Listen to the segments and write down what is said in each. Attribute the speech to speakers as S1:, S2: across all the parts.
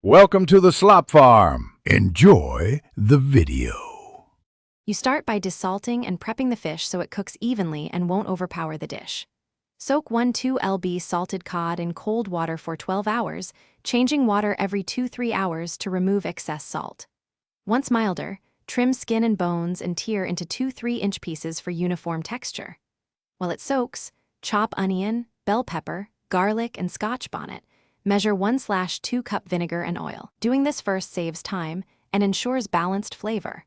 S1: Welcome to the Slop Farm. Enjoy the video.
S2: You start by desalting and prepping the fish so it cooks evenly and won't overpower the dish. Soak 1-2 lb salted cod in cold water for 12 hours, changing water every 2-3 hours to remove excess salt. Once milder, trim skin and bones and tear into 2-3-inch pieces for uniform texture. While it soaks, chop onion, bell pepper, garlic, and Scotch bonnet. Measure 1/2 cup vinegar and oil. Doing this first saves time and ensures balanced flavor.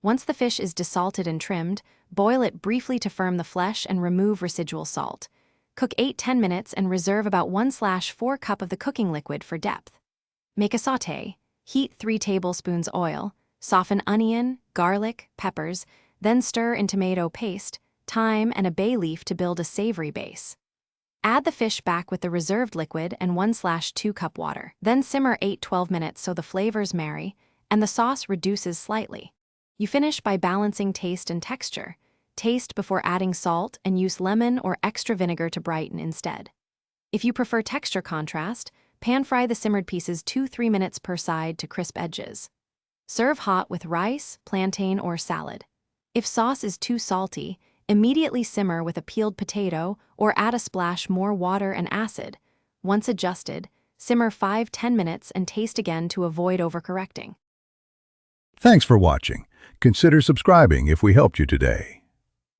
S2: Once the fish is desalted and trimmed, boil it briefly to firm the flesh and remove residual salt. Cook 8-10 minutes and reserve about 1/4 cup of the cooking liquid for depth. Make a sauté. Heat 3 tablespoons oil, soften onion, garlic, peppers, then stir in tomato paste, thyme, and a bay leaf to build a savory base. Add the fish back with the reserved liquid and 1/2 cup water. Then simmer 8-12 minutes so the flavors marry and the sauce reduces slightly. You finish by balancing taste and texture. Taste before adding salt and use lemon or extra vinegar to brighten instead. If you prefer texture contrast, pan-fry the simmered pieces 2-3 minutes per side to crisp edges. Serve hot with rice, plantain, or salad. If sauce is too salty, immediately simmer with a peeled potato or add a splash more water and acid. Once adjusted, simmer 5-10 minutes and taste again to avoid overcorrecting.
S1: Thanks for watching. Consider subscribing if we helped you today.